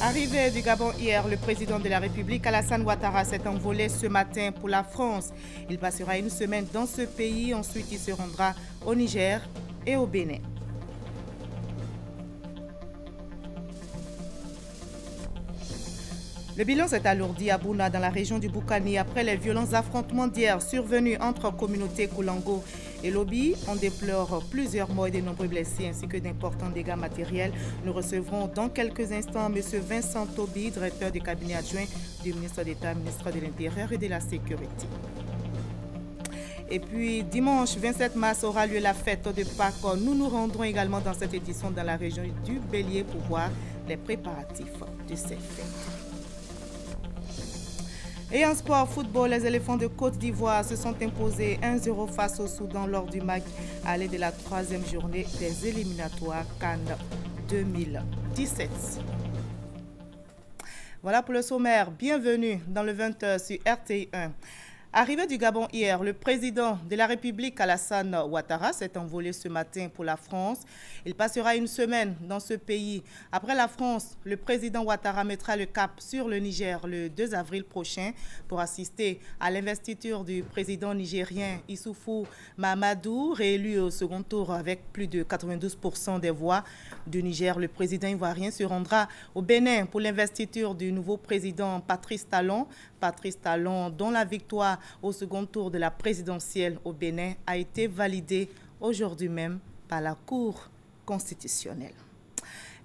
Arrivé du Gabon hier, le président de la République, Alassane Ouattara, s'est envolé ce matin pour la France. Il passera une semaine dans ce pays, ensuite il se rendra au Niger et au Bénin. Le bilan s'est alourdi à Bouna, dans la région du Boukani, après les violents affrontements d'hier survenus entre communautés Koulango et Lobi. On déplore plusieurs morts et de nombreux blessés, ainsi que d'importants dégâts matériels. Nous recevrons dans quelques instants M. Vincent Tobi, directeur du cabinet adjoint du ministre d'État, ministre de l'Intérieur et de la Sécurité. Et puis, dimanche 27 mars aura lieu la fête de Pâques. Nous nous rendrons également dans cette édition dans la région du Bélier pour voir les préparatifs de cette fête. Et en sport football, les éléphants de Côte d'Ivoire se sont imposés 1-0 face au Soudan lors du match aller de la troisième journée des éliminatoires CAN 2017. Voilà pour le sommaire. Bienvenue dans le 20h sur RTI 1. Arrivé du Gabon hier, le président de la République, Alassane Ouattara, s'est envolé ce matin pour la France. Il passera une semaine dans ce pays. Après la France, le président Ouattara mettra le cap sur le Niger le 2 avril prochain pour assister à l'investiture du président nigérien Issoufou Mahamadou, réélu au second tour avec plus de 92% des voix du Niger. Le président ivoirien se rendra au Bénin pour l'investiture du nouveau président Patrice Talon. Patrice Talon, dont la victoire au second tour de la présidentielle au Bénin a été validée aujourd'hui même par la Cour constitutionnelle.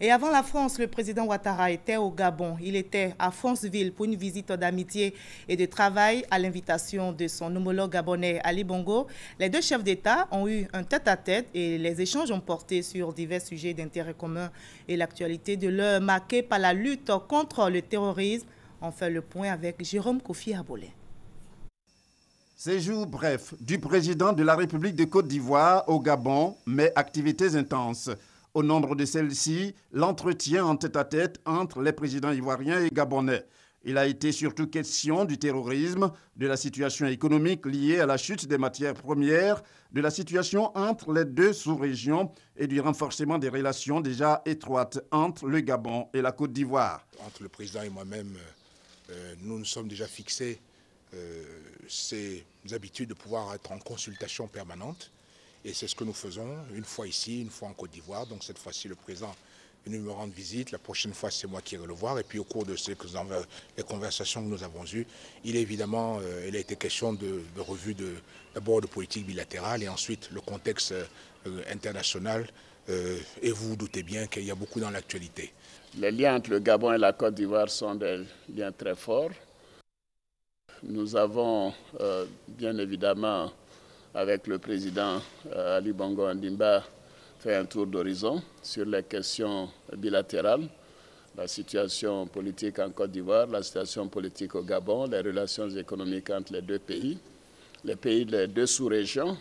Et avant la France, le président Ouattara était au Gabon. Il était à Franceville pour une visite d'amitié et de travail à l'invitation de son homologue gabonais Ali Bongo. Les deux chefs d'État ont eu un tête-à-tête et les échanges ont porté sur divers sujets d'intérêt commun et l'actualité de l'heure marquée par la lutte contre le terrorisme. On fait le point avec Jérôme Kofi Abolé. Séjour bref du président de la République de Côte d'Ivoire au Gabon, mais activités intenses. Au nombre de celles-ci, l'entretien en tête-à-tête entre les présidents ivoiriens et gabonais. Il a été surtout question du terrorisme, de la situation économique liée à la chute des matières premières, de la situation entre les deux sous-régions et du renforcement des relations déjà étroites entre le Gabon et la Côte d'Ivoire. Entre le président et moi-même, nous nous sommes déjà fixés ces habitudes de pouvoir être en consultation permanente. Et c'est ce que nous faisons, une fois ici, une fois en Côte d'Ivoire. Donc cette fois-ci, le président est venu me rendre visite. La prochaine fois, c'est moi qui irai le voir. Et puis au cours de les conversations que nous avons eues, il a été question de revue d'abord de politique bilatérale et ensuite le contexte international. Et vous vous doutez bien qu'il y a beaucoup dans l'actualité. Les liens entre le Gabon et la Côte d'Ivoire sont des liens très forts. Nous avons bien évidemment, avec le président Ali Bongo Ondimba, fait un tour d'horizon sur les questions bilatérales, la situation politique en Côte d'Ivoire, la situation politique au Gabon, les relations économiques entre les deux pays des deux sous-régions,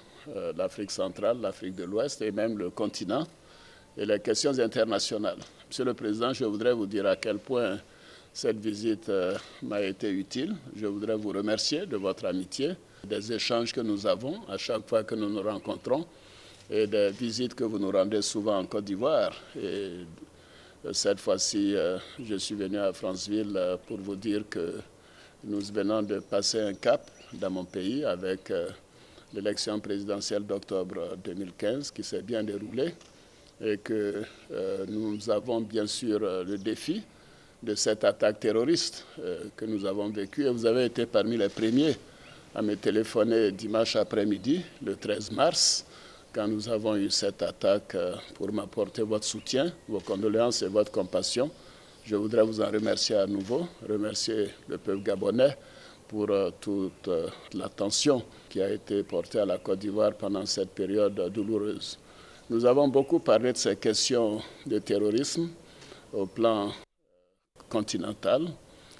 l'Afrique centrale, l'Afrique de l'Ouest et même le continent, et les questions internationales. Monsieur le Président, je voudrais vous dire à quel point cette visite m'a été utile. Je voudrais vous remercier de votre amitié, des échanges que nous avons à chaque fois que nous nous rencontrons et des visites que vous nous rendez souvent en Côte d'Ivoire. Et cette fois-ci, je suis venu à Franceville pour vous dire que nous venons de passer un cap dans mon pays avec l'élection présidentielle d'octobre 2015 qui s'est bien déroulée et que nous avons bien sûr le défi de cette attaque terroriste que nous avons vécue. Et vous avez été parmi les premiers à me téléphoner dimanche après-midi, le 13 mars, quand nous avons eu cette attaque pour m'apporter votre soutien, vos condoléances et votre compassion. Je voudrais vous en remercier à nouveau, remercier le peuple gabonais pour toute l'attention qui a été portée à la Côte d'Ivoire pendant cette période douloureuse. Nous avons beaucoup parlé de ces questions de terrorisme au plan continental,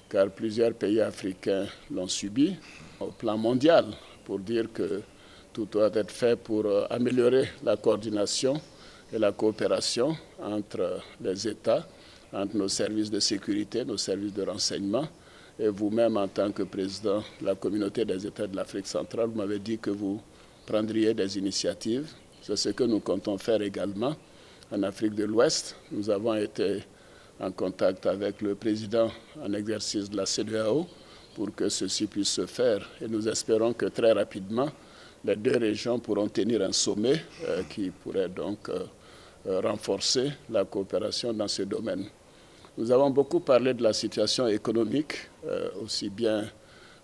car plusieurs pays africains l'ont subi, au plan mondial, pour dire que tout doit être fait pour améliorer la coordination et la coopération entre les États, entre nos services de sécurité, nos services de renseignement. Et vous-même, en tant que président de la communauté des États de l'Afrique centrale, vous m'avez dit que vous prendriez des initiatives. C'est ce que nous comptons faire également en Afrique de l'Ouest. Nous avons été en contact avec le président en exercice de la CEDEAO pour que ceci puisse se faire. Et nous espérons que très rapidement, les deux régions pourront tenir un sommet qui pourrait donc renforcer la coopération dans ce domaine. Nous avons beaucoup parlé de la situation économique, aussi bien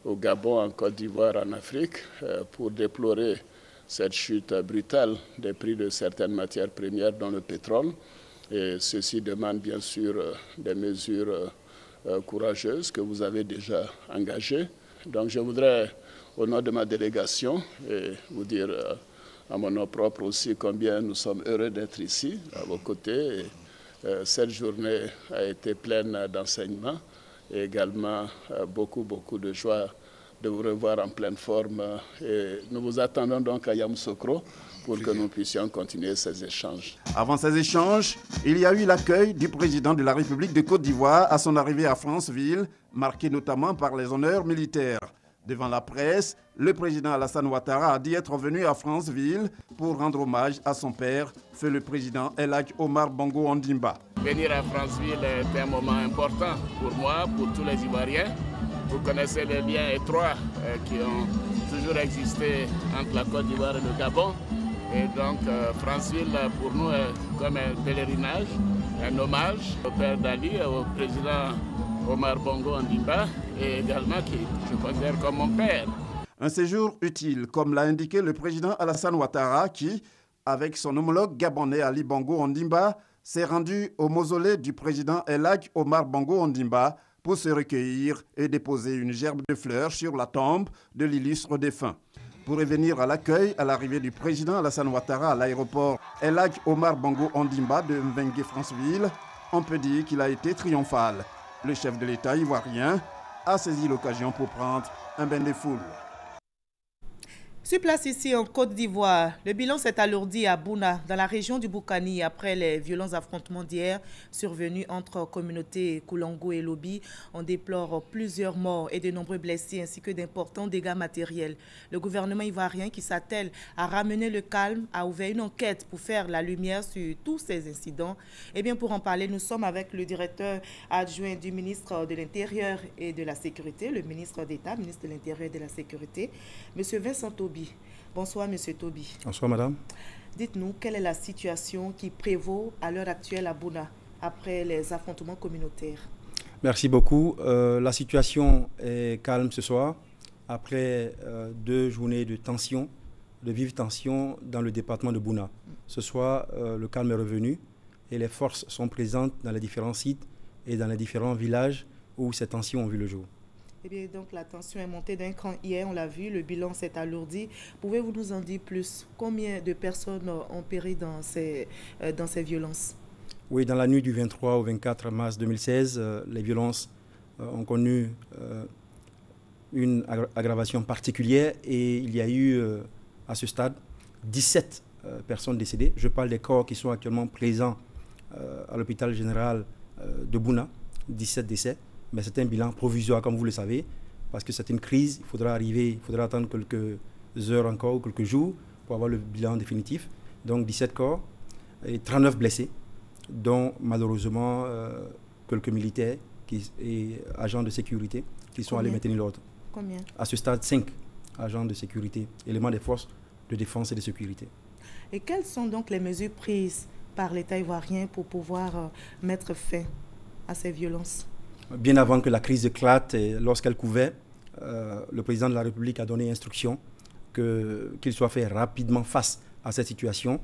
au Gabon, en Côte d'Ivoire, en Afrique, pour déplorer cette chute brutale des prix de certaines matières premières, dont le pétrole. Et ceci demande bien sûr des mesures courageuses que vous avez déjà engagées. Donc je voudrais, au nom de ma délégation, vous dire à mon nom propre aussi combien nous sommes heureux d'être ici, à vos côtés. Et, cette journée a été pleine d'enseignements et également beaucoup de joie de vous revoir en pleine forme. Et nous vous attendons donc à Yamoussoukro pour que nous puissions continuer ces échanges. Avant ces échanges, il y a eu l'accueil du président de la République de Côte d'Ivoire à son arrivée à Franceville, marqué notamment par les honneurs militaires. Devant la presse, le président Alassane Ouattara a dit être venu à Franceville pour rendre hommage à son père, feu le président El Hadj Omar Bongo Ondimba. Venir à Franceville est un moment important pour moi, pour tous les Ivoiriens. Vous connaissez les liens étroits qui ont toujours existé entre la Côte d'Ivoire et le Gabon. Et donc Franceville pour nous est comme un pèlerinage, un hommage au père d'Ali, au président Omar Bongo Ondimba, et également qui je considère comme mon père. Un séjour utile, comme l'a indiqué le président Alassane Ouattara, qui, avec son homologue gabonais Ali Bongo Ondimba, s'est rendu au mausolée du président El Hadj Omar Bongo Ondimba pour se recueillir et déposer une gerbe de fleurs sur la tombe de l'illustre défunt. Pour revenir à l'accueil à l'arrivée du président Alassane Ouattara à l'aéroport El Hadj Omar Bongo Ondimba de Mbengue-Franceville, on peut dire qu'il a été triomphal. Le chef de l'État ivoirien a saisi l'occasion pour prendre un bain de foule. Sur place ici en Côte d'Ivoire, le bilan s'est alourdi à Bouna, dans la région du Boukani, après les violents affrontements d'hier survenus entre communautés Koulango et Lobi. On déplore plusieurs morts et de nombreux blessés ainsi que d'importants dégâts matériels. Le gouvernement ivoirien, qui s'attelle à ramener le calme, a ouvert une enquête pour faire la lumière sur tous ces incidents. Et bien pour en parler, nous sommes avec le directeur adjoint du ministre de l'Intérieur et de la Sécurité, le ministre d'État, ministre de l'Intérieur et de la Sécurité, M. Vincent Tobi. Bonsoir, M. Tobi. Bonsoir, madame. Dites-nous, quelle est la situation qui prévaut à l'heure actuelle à Bouna après les affrontements communautaires? Merci beaucoup. La situation est calme ce soir, après 2 journées de tension, de vive tension dans le département de Bouna. Ce soir, le calme est revenu et les forces sont présentes dans les différents sites et dans les différents villages où ces tensions ont vu le jour. Eh bien, donc la tension est montée d'un cran hier, on l'a vu, le bilan s'est alourdi. Pouvez-vous nous en dire plus? Combien de personnes ont péri dans ces violences? Oui, dans la nuit du 23 au 24 mars 2016, les violences ont connu une aggravation particulière et il y a eu à ce stade 17 personnes décédées. Je parle des corps qui sont actuellement présents à l'hôpital général de Bouna, 17 décès. Mais c'est un bilan provisoire, comme vous le savez, parce que c'est une crise. Il faudra attendre quelques heures encore ou quelques jours pour avoir le bilan définitif. Donc 17 corps et 39 blessés, dont malheureusement quelques militaires et agents de sécurité qui sont allés maintenir l'ordre. Combien? À ce stade, 5 agents de sécurité, éléments des forces de défense et de sécurité. Et quelles sont donc les mesures prises par l'État ivoirien pour pouvoir mettre fin à ces violences? Bien avant que la crise éclate, et lorsqu'elle couvait, le président de la République a donné instruction qu'il soit fait rapidement face à cette situation.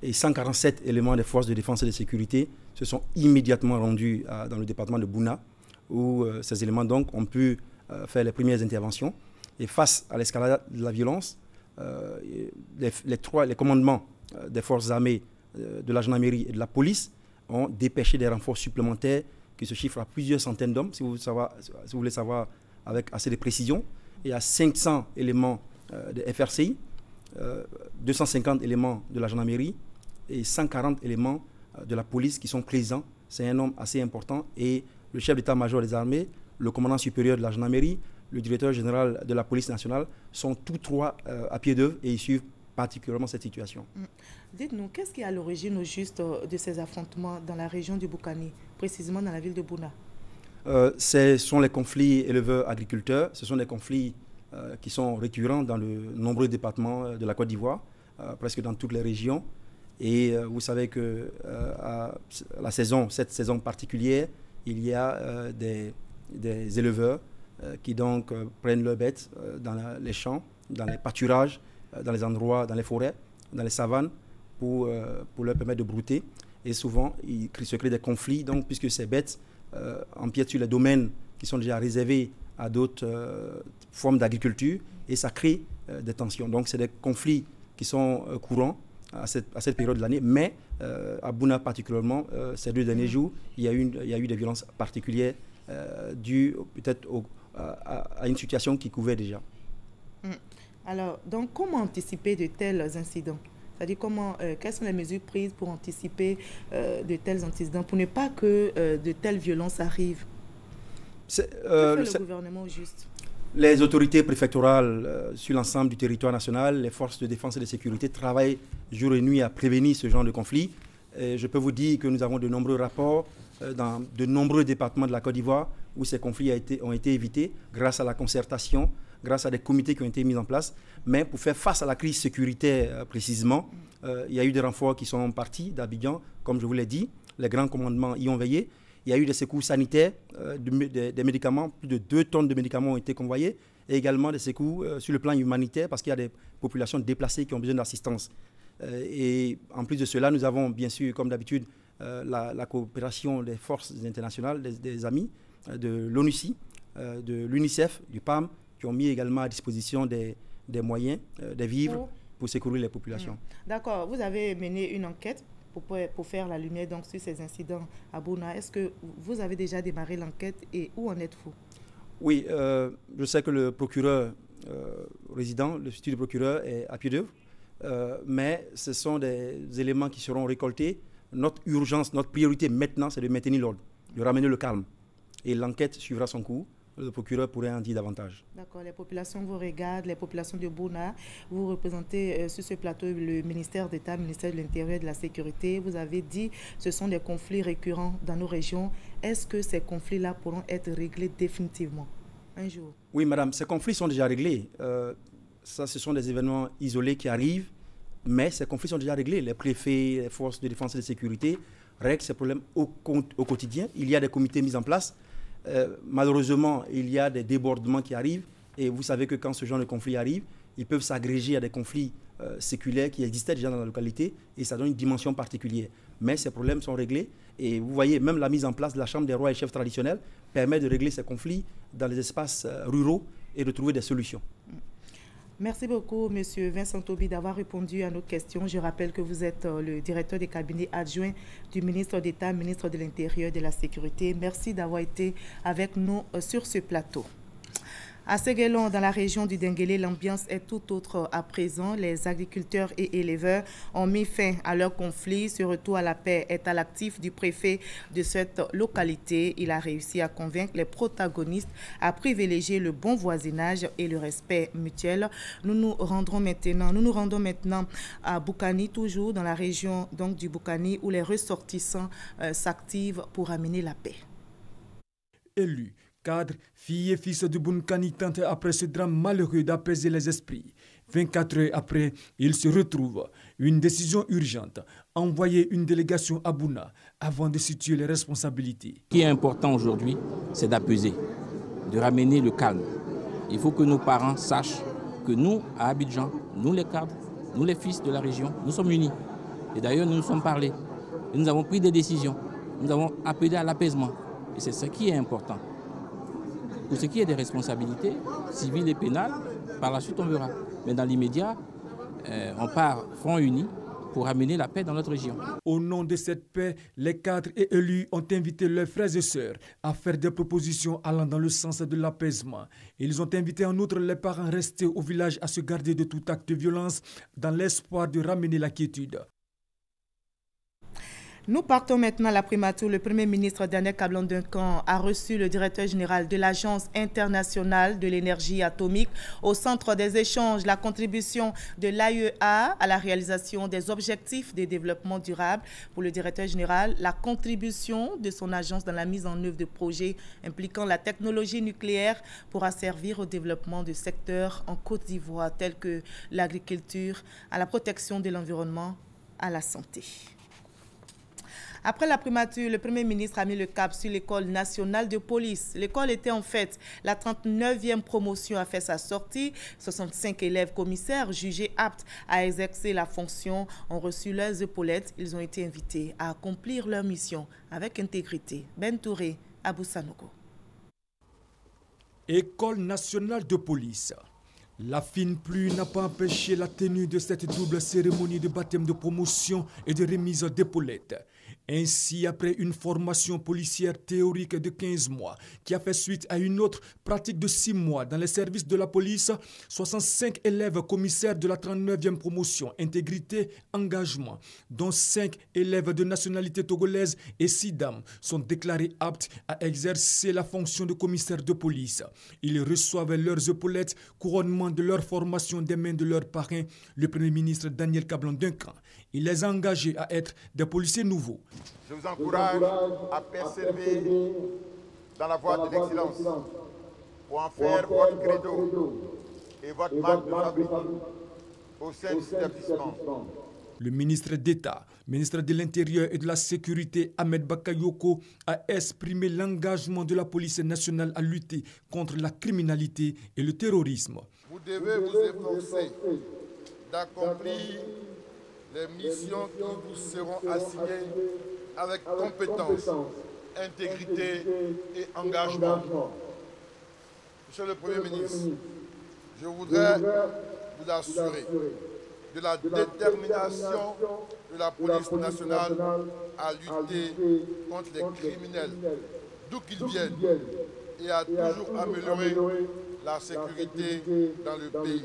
Et 147 éléments des forces de défense et de sécurité se sont immédiatement rendus dans le département de Bouna, où ces éléments donc ont pu faire les premières interventions. Et face à l'escalade de la violence, les commandements des forces armées, de la gendarmerie et de la police ont dépêché des renforts supplémentaires qui se chiffre à plusieurs centaines d'hommes, si vous voulez savoir avec assez de précision. Il y a 500 éléments de FRCI, 250 éléments de la gendarmerie et 140 éléments de la police qui sont présents. C'est un nombre assez important. Et le chef d'état-major des armées, le commandant supérieur de la gendarmerie, le directeur général de la police nationale sont tous trois à pied d'œuvre et ils suivent particulièrement cette situation. Dites-nous, qu'est-ce qui est à l'origine au juste de ces affrontements dans la région du Boukani? précisément dans la ville de Bouna? Ce sont les conflits éleveurs-agriculteurs. Ce sont des conflits qui sont récurrents dans de nombreux départements de la Côte d'Ivoire, presque dans toutes les régions. Et vous savez que cette saison particulière, il y a des éleveurs qui donc prennent leurs bêtes dans les champs, dans les pâturages, dans les endroits, dans les forêts, dans les savanes, pour leur permettre de brouter. Et souvent, il se crée des conflits, donc, puisque ces bêtes empiètent sur les domaines qui sont déjà réservés à d'autres formes d'agriculture, et ça crée des tensions. Donc, c'est des conflits qui sont courants à cette période de l'année, mais à Bouna particulièrement, ces 2 derniers jours, il y a eu des violences particulières dues peut-être à une situation qui couvait déjà. Alors, donc, comment anticiper de tels incidents? C'est-à-dire, quelles sont les mesures prises pour anticiper de tels incidents, pour ne pas que de telles violences arrivent? Que fait le gouvernement au juste? Les autorités préfectorales sur l'ensemble du territoire national, les forces de défense et de sécurité travaillent jour et nuit à prévenir ce genre de conflit. Et je peux vous dire que nous avons de nombreux rapports dans de nombreux départements de la Côte d'Ivoire où ces conflits ont été évités grâce à la concertation, grâce à des comités qui ont été mis en place. Mais pour faire face à la crise sécuritaire précisément, il y a eu des renforts qui sont partis d'Abidjan, comme je vous l'ai dit. Les grands commandements y ont veillé. Il y a eu des secours sanitaires, des médicaments, plus de 2 tonnes de médicaments ont été convoyés, et également des secours sur le plan humanitaire, parce qu'il y a des populations déplacées qui ont besoin d'assistance. Et en plus de cela, nous avons bien sûr, comme d'habitude, la coopération des forces internationales, des amis, de l'ONUCI, de l'UNICEF, du PAM, qui ont mis également à disposition des moyens, des vivres pour secourir les populations. D'accord. Vous avez mené une enquête pour faire la lumière donc, sur ces incidents à Bouna. Est-ce que vous avez déjà démarré l'enquête et où en êtes-vous? Oui, je sais que le procureur résident, le futur procureur est à pied d'œuvre, mais ce sont des éléments qui seront récoltés. Notre urgence, notre priorité maintenant, c'est de maintenir l'ordre, de ramener le calme. Et l'enquête suivra son cours. Le procureur pourrait en dire davantage. D'accord. Les populations vous regardent, les populations de Bouna. Vous représentez sur ce plateau le ministère d'État, le ministère de l'Intérieur et de la Sécurité. Vous avez dit que ce sont des conflits récurrents dans nos régions. Est-ce que ces conflits-là pourront être réglés définitivement un jour? Oui, madame, ces conflits sont déjà réglés. Ce sont des événements isolés qui arrivent, mais ces conflits sont déjà réglés. Les préfets, les forces de défense et de sécurité règlent ces problèmes au quotidien. Il y a des comités mis en place. Malheureusement, il y a des débordements qui arrivent, et vous savez que quand ce genre de conflits arrive, ils peuvent s'agréger à des conflits séculaires qui existaient déjà dans la localité, et ça donne une dimension particulière. Mais ces problèmes sont réglés, et vous voyez, même la mise en place de la Chambre des rois et chefs traditionnels permet de régler ces conflits dans les espaces ruraux et de trouver des solutions. Merci beaucoup, M. Vincent Toby, d'avoir répondu à nos questions. Je rappelle que vous êtes le directeur des cabinets adjoints du ministre d'État, ministre de l'Intérieur et de la Sécurité. Merci d'avoir été avec nous sur ce plateau. À Séguélon, dans la région du Denguélé, l'ambiance est tout autre à présent. Les agriculteurs et éleveurs ont mis fin à leur conflit. Ce retour à la paix est à l'actif du préfet de cette localité. Il a réussi à convaincre les protagonistes à privilégier le bon voisinage et le respect mutuel. Nous nous rendons maintenant à Boukani, toujours dans la région donc, du Boukani, où les ressortissants s'activent pour amener la paix. Élus, cadres, filles et fils de Boukani tentent après ce drame malheureux d'apaiser les esprits. 24 heures après, ils se retrouvent. Une décision urgente, envoyer une délégation à Bouna avant de situer les responsabilités. Ce qui est important aujourd'hui, c'est d'apaiser, de ramener le calme. Il faut que nos parents sachent que nous, à Abidjan, nous les cadres, nous les fils de la région, nous sommes unis. Et d'ailleurs, nous nous sommes parlé. Et nous avons pris des décisions. Nous avons appelé à l'apaisement. Et c'est ce qui est important. Pour ce qui est des responsabilités civiles et pénales, par la suite on verra. Mais dans l'immédiat, on part front uni pour amener la paix dans notre région. Au nom de cette paix, les cadres et élus ont invité leurs frères et sœurs à faire des propositions allant dans le sens de l'apaisement. Ils ont invité en outre les parents restés au village à se garder de tout acte de violence dans l'espoir de ramener la quiétude. Nous partons maintenant à la primature. Le Premier ministre Daniel Kablan-Duncan a reçu le directeur général de l'Agence internationale de l'énergie atomique. Au centre des échanges, la contribution de l'AEA à la réalisation des objectifs de développement durable. Pour le directeur général, la contribution de son agence dans la mise en œuvre de projets impliquant la technologie nucléaire pourra servir au développement de secteurs en Côte d'Ivoire tels que l'agriculture, à la protection de l'environnement, à la santé. Après la primature, le Premier ministre a mis le cap sur l'École nationale de police. L'école était en fait la 39e promotion, a fait sa sortie. 65 élèves commissaires jugés aptes à exercer la fonction ont reçu leurs épaulettes. Ils ont été invités à accomplir leur mission avec intégrité. Ben Touré, Abou Sanogo. École nationale de police. La fine pluie n'a pas empêché la tenue de cette double cérémonie de baptême de promotion et de remise d'épaulettes. Ainsi, après une formation policière théorique de 15 mois, qui a fait suite à une autre pratique de 6 mois dans les services de la police, 65 élèves commissaires de la 39e promotion intégrité, engagement, dont 5 élèves de nationalité togolaise et 6 dames, sont déclarés aptes à exercer la fonction de commissaire de police. Ils reçoivent leurs épaulettes, couronnement de leur formation des mains de leur parrain, le Premier ministre Daniel Kablan-Duncan. Il les a engagés à être des policiers nouveaux. Je vous encourage à persévérer dans la voie de l'excellence pour en faire votre credo et votre marque de fabrique au sein de cet établissement. Le ministre d'État, ministre de l'Intérieur et de la Sécurité, Ahmed Bakayoko, a exprimé l'engagement de la police nationale à lutter contre la criminalité et le terrorisme. Vous devez vous efforcer d'accomplir les missions qui vous seront assignées avec compétence, intégrité et engagement. Monsieur le Premier ministre, je voudrais vous assurer de la détermination de la police nationale à lutter contre les criminels, d'où qu'ils viennent, et à toujours améliorer la sécurité dans le pays.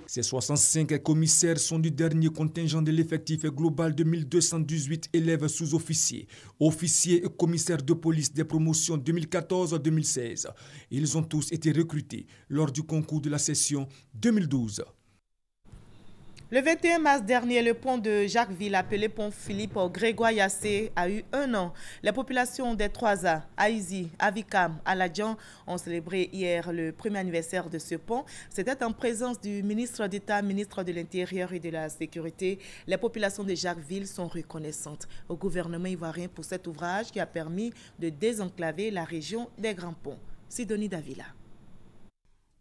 Ces 65 commissaires sont du dernier contingent de l'effectif global de 1218 élèves sous-officiers, officiers et commissaires de police des promotions 2014-2016. Ils ont tous été recrutés lors du concours de la session 2012. Le 21 mars dernier, le pont de Jacquesville, appelé pont Philippe Grégoire-Yassé, a eu 1 an. Les populations des 3A, Haïzi, Avikam, Aladjan ont célébré hier le premier anniversaire de ce pont. C'était en présence du ministre d'État, ministre de l'Intérieur et de la Sécurité. Les populations de Jacquesville sont reconnaissantes au gouvernement ivoirien pour cet ouvrage qui a permis de désenclaver la région des Grands Ponts. Sidonie Davila.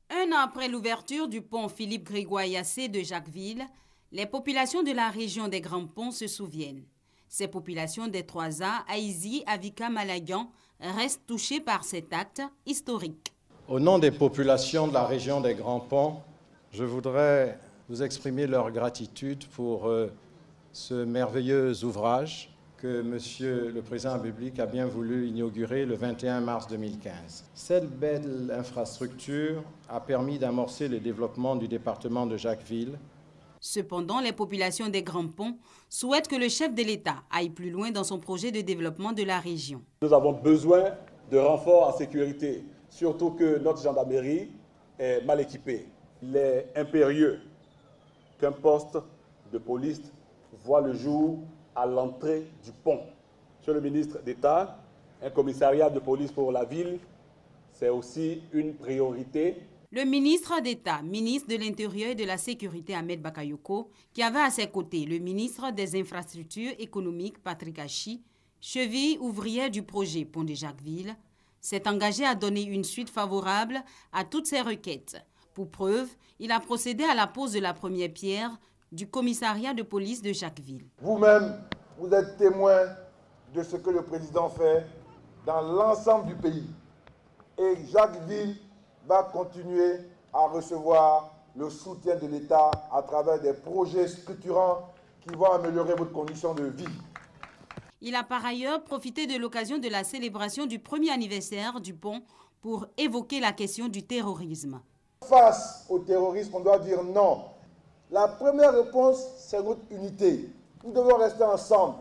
1 an après l'ouverture du pont Philippe Grégoire-Yassé de Jacquesville, les populations de la région des Grands Ponts se souviennent. Ces populations des 3A, Haïzi, Avikam, Aladjan, restent touchées par cet acte historique. Au nom des populations de la région des Grands Ponts, je voudrais vous exprimer leur gratitude pour ce merveilleux ouvrage que Monsieur le Président de la République a bien voulu inaugurer le 21 mars 2015. Cette belle infrastructure a permis d'amorcer le développement du département de Jacquesville. Cependant, les populations des Grands Ponts souhaitent que le chef de l'État aille plus loin dans son projet de développement de la région. Nous avons besoin de renforts en sécurité, surtout que notre gendarmerie est mal équipée. Il est impérieux qu'un poste de police voit le jour à l'entrée du pont. Monsieur le ministre d'État, un commissariat de police pour la ville, c'est aussi une priorité. Le ministre d'État, ministre de l'Intérieur et de la Sécurité, Ahmed Bakayoko, qui avait à ses côtés le ministre des Infrastructures économiques, Patrick Hachi, cheville ouvrière du projet Pont de Jacquesville, s'est engagé à donner une suite favorable à toutes ces requêtes. Pour preuve, il a procédé à la pose de la première pierre du commissariat de police de Jacquesville. Vous-même, vous êtes témoin de ce que le président fait dans l'ensemble du pays. Et Jacquesville va continuer à recevoir le soutien de l'État à travers des projets structurants qui vont améliorer votre condition de vie. Il a par ailleurs profité de l'occasion de la célébration du premier anniversaire du pont pour évoquer la question du terrorisme. Face au terrorisme, on doit dire non. La première réponse, c'est notre unité. Nous devons rester ensemble.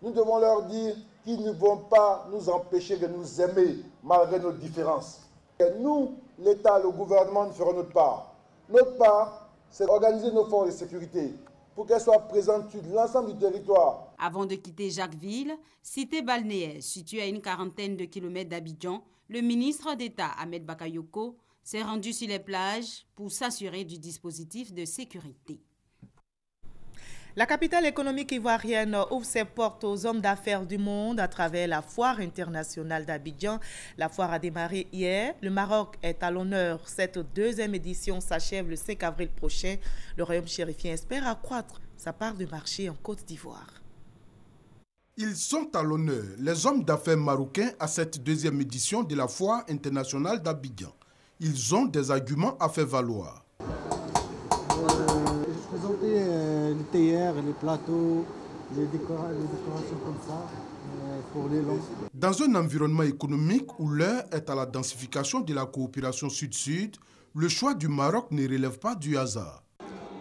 nous devons leur dire qu'ils ne vont pas nous empêcher de nous aimer malgré nos différences. Et nous, l'État, le gouvernement, nous ferons notre part. Notre part, c'est organiser nos forces de sécurité pour qu'elles soient présentes sur l'ensemble du territoire. Avant de quitter Jacquesville, cité balnéaire située à une quarantaine de kilomètres d'Abidjan, le ministre d'État Ahmed Bakayoko s'est rendu sur les plages pour s'assurer du dispositif de sécurité. La capitale économique ivoirienne ouvre ses portes aux hommes d'affaires du monde à travers la foire internationale d'Abidjan. La foire a démarré hier. Le Maroc est à l'honneur. Cette deuxième édition s'achève le 5 avril prochain. Le royaume chérifien espère accroître sa part de marché en Côte d'Ivoire. Ils sont à l'honneur, les hommes d'affaires marocains, à cette deuxième édition de la foire internationale d'Abidjan. Ils ont des arguments à faire valoir. Je présentais les théières, les plateaux, les décorations comme ça pour les langues. Dans un environnement économique où l'heure est à la densification de la coopération sud-sud, le choix du Maroc ne relève pas du hasard.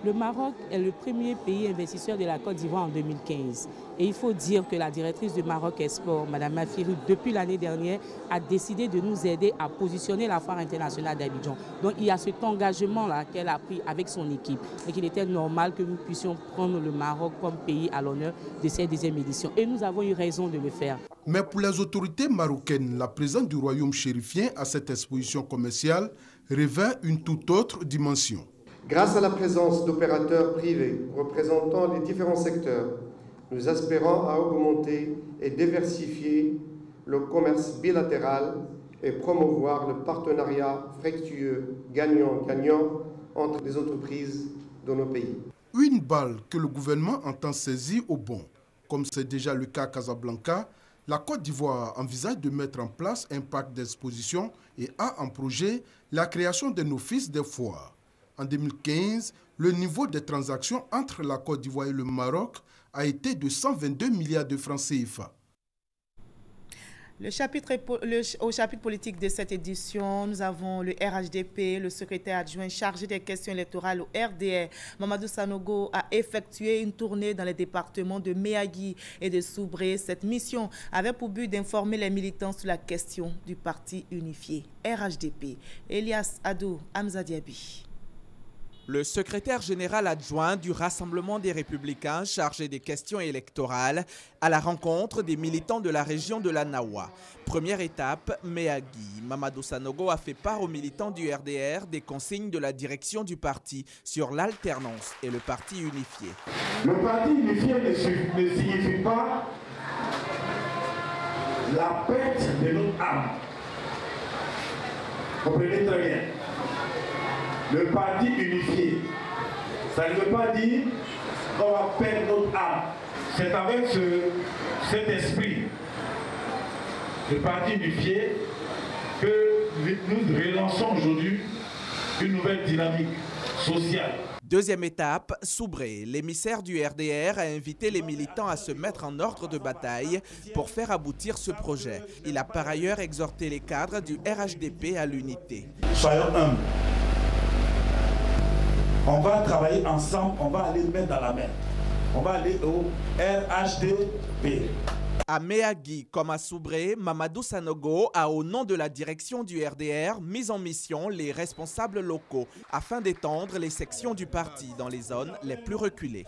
Le Maroc est le premier pays investisseur de la Côte d'Ivoire en 2015. Et il faut dire que la directrice du Maroc Export, Mme Mafirou, depuis l'année dernière, a décidé de nous aider à positionner la foire internationale d'Abidjan. Donc il y a cet engagement-là qu'elle a pris avec son équipe et qu'il était normal que nous puissions prendre le Maroc comme pays à l'honneur de cette deuxième édition. Et nous avons eu raison de le faire. Mais pour les autorités marocaines, la présence du royaume chérifien à cette exposition commerciale revêt une toute autre dimension. Grâce à la présence d'opérateurs privés représentant les différents secteurs, nous espérons à augmenter et diversifier le commerce bilatéral et promouvoir le partenariat fructueux gagnant-gagnant entre les entreprises de nos pays. Une balle que le gouvernement entend saisir au bon. Comme c'est déjà le cas à Casablanca, la Côte d'Ivoire envisage de mettre en place un parc d'exposition et a en projet la création d'un office des foires. En 2015, le niveau des transactions entre la Côte d'Ivoire et le Maroc a été de 122 milliards de francs CFA. Au chapitre politique de cette édition, nous avons le RHDP, le secrétaire adjoint chargé des questions électorales au RDR, Mamadou Sanogo, a effectué une tournée dans les départements de Méagui et de Soubré. Cette mission avait pour but d'informer les militants sur la question du parti unifié RHDP. Elias Adou Hamzadiabi. Le secrétaire général adjoint du Rassemblement des Républicains chargé des questions électorales à la rencontre des militants de la région de la Nawa. Première étape, Méagui. Mamadou Sanogo a fait part aux militants du RDR des consignes de la direction du parti sur l'alternance et le parti unifié. Le parti unifié ne signifie pas la perte de notre âme. Comprenez très bien. Le parti unifié, ça ne veut pas dire qu'on va perdre notre âme. C'est avec cet esprit, le parti unifié, que nous relançons aujourd'hui une nouvelle dynamique sociale. Deuxième étape, Soubré. L'émissaire du RDR a invité les militants à se mettre en ordre de bataille pour faire aboutir ce projet. Il a par ailleurs exhorté les cadres du RHDP à l'unité. Soyons humbles. On va travailler ensemble, on va aller mettre dans la main. On va aller au RHDP. À Méagui comme à Soubré, Mamadou Sanogo a, au nom de la direction du RDR, mis en mission les responsables locaux afin d'étendre les sections du parti dans les zones les plus reculées.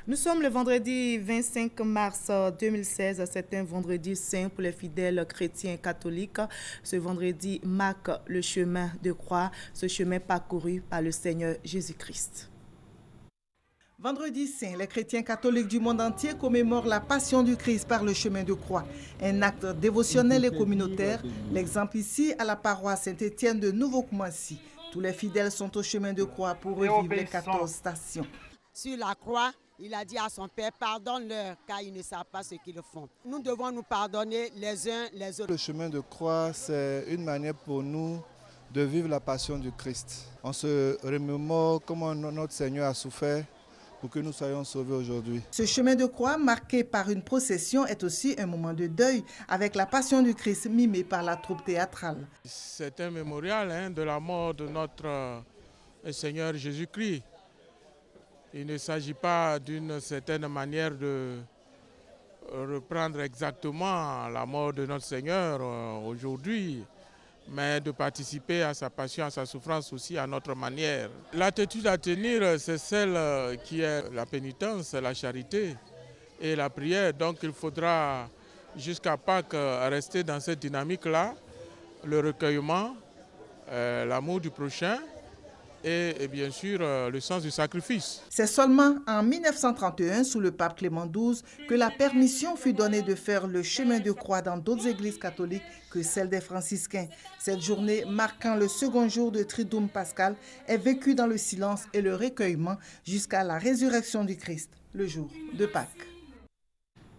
Nous sommes le vendredi 25 mars 2016. C'est un vendredi saint pour les fidèles chrétiens catholiques. Ce vendredi marque le chemin de croix, ce chemin parcouru par le Seigneur Jésus-Christ. Vendredi saint, les chrétiens catholiques du monde entier commémorent la passion du Christ par le chemin de croix. Un acte dévotionnel et communautaire. L'exemple ici à la paroisse Saint-Étienne de Nouveau-Koumassi. Tous les fidèles sont au chemin de croix pour revivre les 14 stations. Sur la croix, il a dit à son Père, pardonne-leur car ils ne savent pas ce qu'ils font. Nous devons nous pardonner les uns les autres. Le chemin de croix, c'est une manière pour nous de vivre la passion du Christ. On se remémore comment notre Seigneur a souffert pour que nous soyons sauvés aujourd'hui. Ce chemin de croix, marqué par une procession, est aussi un moment de deuil avec la passion du Christ mimée par la troupe théâtrale. C'est un mémorial de la mort de notre Seigneur Jésus-Christ. Il ne s'agit pas d'une certaine manière de reprendre exactement la mort de notre Seigneur aujourd'hui, mais de participer à sa passion, à sa souffrance aussi à notre manière. L'attitude à tenir, c'est celle qui est la pénitence, la charité et la prière. Donc il faudra jusqu'à Pâques rester dans cette dynamique-là, le recueillement, l'amour du prochain et bien sûr le sens du sacrifice. C'est seulement en 1931, sous le pape Clément XII, que la permission fut donnée de faire le chemin de croix dans d'autres églises catholiques que celle des franciscains. Cette journée, marquant le second jour de Triduum pascal, est vécue dans le silence et le recueillement jusqu'à la résurrection du Christ, le jour de Pâques.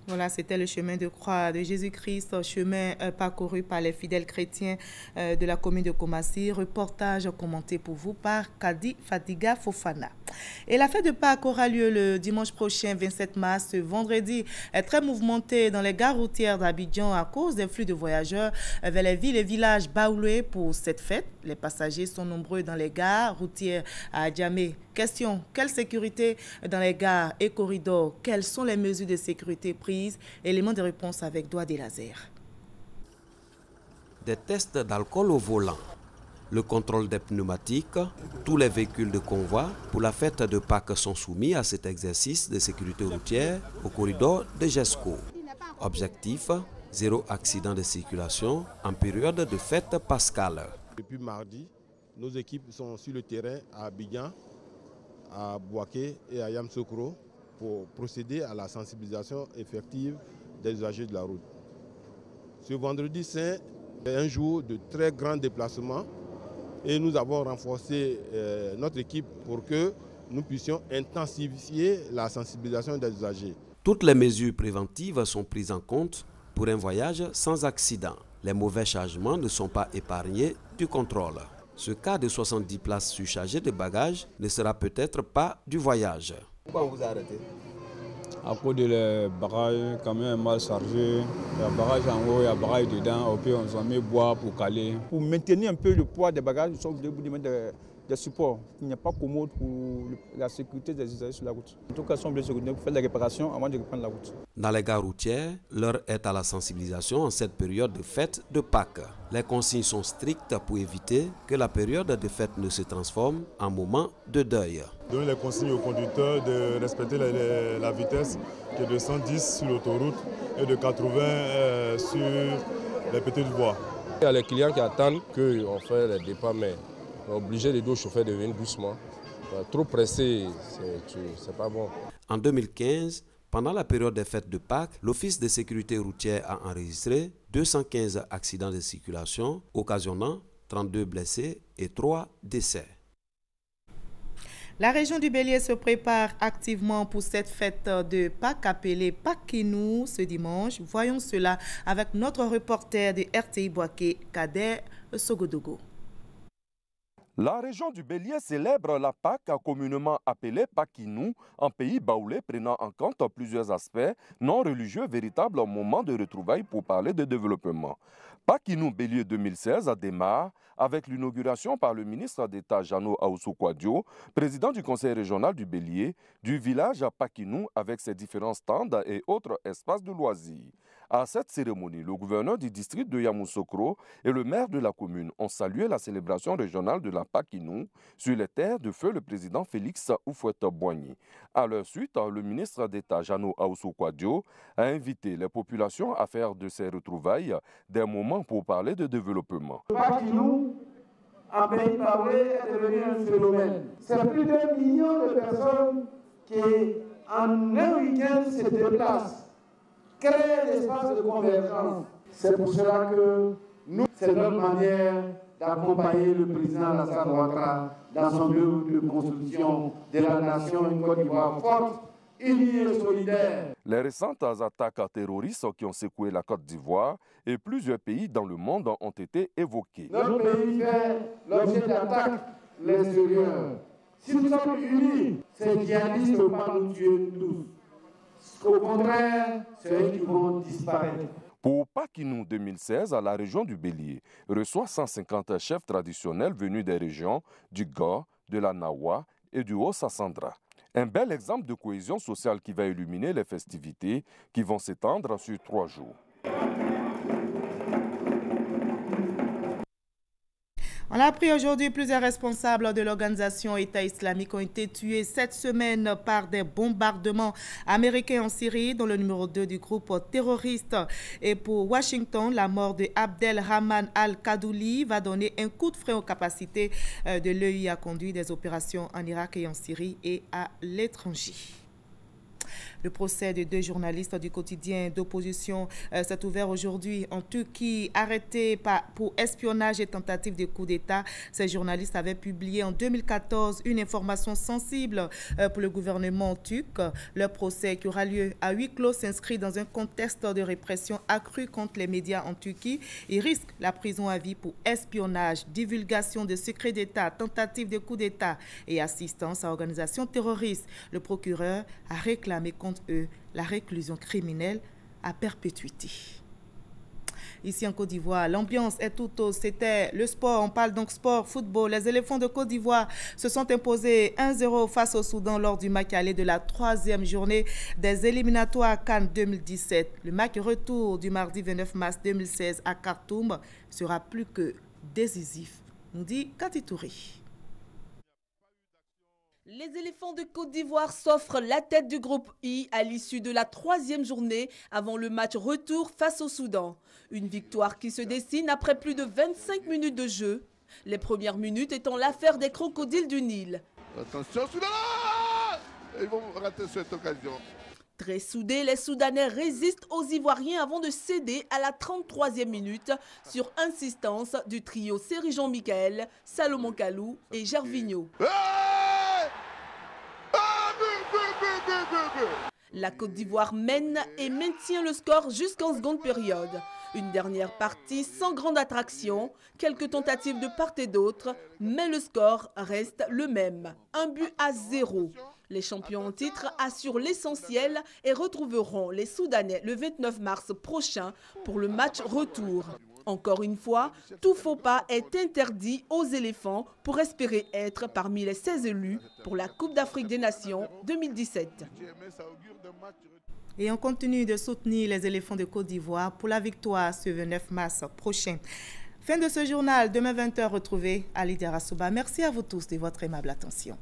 Voilà, c'était le chemin de croix de Jésus-Christ, chemin parcouru par les fidèles chrétiens de la commune de Komassi. Reportage commenté pour vous par Kadi Fadiga Fofana. Et la fête de Pâques aura lieu le dimanche prochain, 27 mars. Ce vendredi est très mouvementé dans les gares routières d'Abidjan à cause des flux de voyageurs vers les villes et villages baoulés pour cette fête. Les passagers sont nombreux dans les gares routières à Adjamé. Question, quelle sécurité dans les gares et corridors? Quelles sont les mesures de sécurité prises? Élément de réponse avec Doigt des Laser. Des tests d'alcool au volant, le contrôle des pneumatiques, tous les véhicules de convoi pour la fête de Pâques sont soumis à cet exercice de sécurité routière au corridor de GESCO. Objectif, 0 accident de circulation en période de fête pascale. Depuis mardi, nos équipes sont sur le terrain à Abidjan, à Bouaké et à Yamsoukro pour procéder à la sensibilisation effective des usagers de la route. Ce vendredi saint est un jour de très grand déplacement et nous avons renforcé notre équipe pour que nous puissions intensifier la sensibilisation des usagers. Toutes les mesures préventives sont prises en compte pour un voyage sans accident. Les mauvais chargements ne sont pas épargnés du contrôle. Ce cas de 70 places surchargées de bagages ne sera peut-être pas du voyage. Pourquoi vous arrêtez? À cause de les bagages, quand même mal chargés, il y a bagages en haut, il y a bagages dedans, au pire on s'en met bois pour caler. Pour maintenir un peu le poids des bagages, nous sommes obligés de mettre des supports qui n'est pas commode pour la sécurité des usagers sur la route. En tout cas, nous sommes obligés de faire des réparations avant de reprendre la route. Dans les gares routières, l'heure est à la sensibilisation en cette période de fête de Pâques. Les consignes sont strictes pour éviter que la période de fête ne se transforme en moment de deuil. Donner les consignes aux conducteurs de respecter la vitesse qui est de 110 sur l'autoroute et de 80 sur les petites voies. Il y a les clients qui attendent qu'on fasse les départs, mais on est obligé de dire aux chauffeurs de venir doucement. Trop pressé, c'est pas bon. En 2015, pendant la période des fêtes de Pâques, l'Office de sécurité routière a enregistré 215 accidents de circulation, occasionnant 32 blessés et 3 décès. La région du Bélier se prépare activement pour cette fête de Pâques appelée Pakinou ce dimanche. Voyons cela avec notre reporter de RTI Bouaké, Kader Sogodogo. La région du Bélier célèbre la Pâques, communément appelée Pakinou, en pays baoulé prenant en compte plusieurs aspects non religieux, véritable moment de retrouvailles pour parler de développement. Pakinou Bélier 2016 démarre avec l'inauguration par le ministre d'État Jano Aoussou-Kouadio, président du conseil régional du Bélier, du village à Pakinou avec ses différents stands et autres espaces de loisirs. À cette cérémonie, le gouverneur du district de Yamoussoukro et le maire de la commune ont salué la célébration régionale de la Pakinou sur les terres de feu le président Félix Houphouët-Boigny. À leur suite, le ministre d'État Jano Aoussou-Kouadio a invité les populations à faire de ces retrouvailles des moments pour parler de développement. Pakinou, en pays baoulé, est devenu un phénomène. C'est plus d'1 million de personnes qui, en un week-end, se déplacent, créent des espaces de convergence. C'est pour cela que nous, c'est notre manière d'accompagner le président Alassane Ouattara dans son œuvre de construction de la nation, une Côte d'Ivoire forte, unie et solidaire. Les récentes attaques terroristes qui ont secoué la Côte d'Ivoire et plusieurs pays dans le monde ont été évoqués. Notre pays fait l'objet d'attaques l'extérieur. Si nous sommes unis, ces djihadistes ne vont pas nous tuer tous. Au contraire, c'est eux qui vont disparaître. Pour Pakinou 2016, la région du Bélier reçoit 150 chefs traditionnels venus des régions du Gor, de la Nawa et du Haut-Sassandra. Un bel exemple de cohésion sociale qui va illuminer les festivités qui vont s'étendre sur 3 jours. On a appris aujourd'hui plusieurs responsables de l'organisation État islamique ont été tués cette semaine par des bombardements américains en Syrie, dont le numéro 2 du groupe terroriste. Et pour Washington, la mort de Abdelrahman al-Kadouli va donner un coup de frein aux capacités de l'EI à conduire des opérations en Irak et en Syrie et à l'étranger. Le procès de 2 journalistes du quotidien d'opposition s'est ouvert aujourd'hui en Turquie, arrêtés pour espionnage et tentative de coup d'État. Ces journalistes avaient publié en 2014 une information sensible pour le gouvernement turc. Leur procès, qui aura lieu à huis clos, s'inscrit dans un contexte de répression accrue contre les médias en Turquie et risque la prison à vie pour espionnage, divulgation de secrets d'État, tentative de coup d'État et assistance à organisations terroristes. Le procureur a réclamé contre eux la réclusion criminelle à perpétuité. Ici en Côte d'Ivoire, l'ambiance est tout autre. C'était le sport, on parle donc sport, football. Les éléphants de Côte d'Ivoire se sont imposés 1-0 face au Soudan lors du match aller de la 3e journée des éliminatoires CAN 2017. Le match retour du mardi 29 mars 2016 à Khartoum sera plus que décisif, nous dit Cathy Touré. Les éléphants de Côte d'Ivoire s'offrent la tête du groupe I à l'issue de la 3e journée avant le match retour face au Soudan. Une victoire qui se dessine après plus de 25 minutes de jeu. Les premières minutes étant l'affaire des crocodiles du Nil. Attention, Soudan! Ils vont rater cette occasion. Très soudés, les Soudanais résistent aux Ivoiriens avant de céder à la 33e minute sur insistance du trio Séri Jean-Michel, Salomon Kalou et Gervinho. La Côte d'Ivoire mène et maintient le score jusqu'en seconde période. Une dernière partie sans grande attraction, quelques tentatives de part et d'autre, mais le score reste le même, 1-0. Les champions en titre assurent l'essentiel et retrouveront les Soudanais le 29 mars prochain pour le match retour. Encore une fois, tout faux pas est interdit aux éléphants pour espérer être parmi les 16 élus pour la Coupe d'Afrique des Nations 2017. Et on continue de soutenir les éléphants de Côte d'Ivoire pour la victoire ce 29 mars prochain. Fin de ce journal, demain 20h, retrouvez Ali Darasouba. Merci à vous tous de votre aimable attention.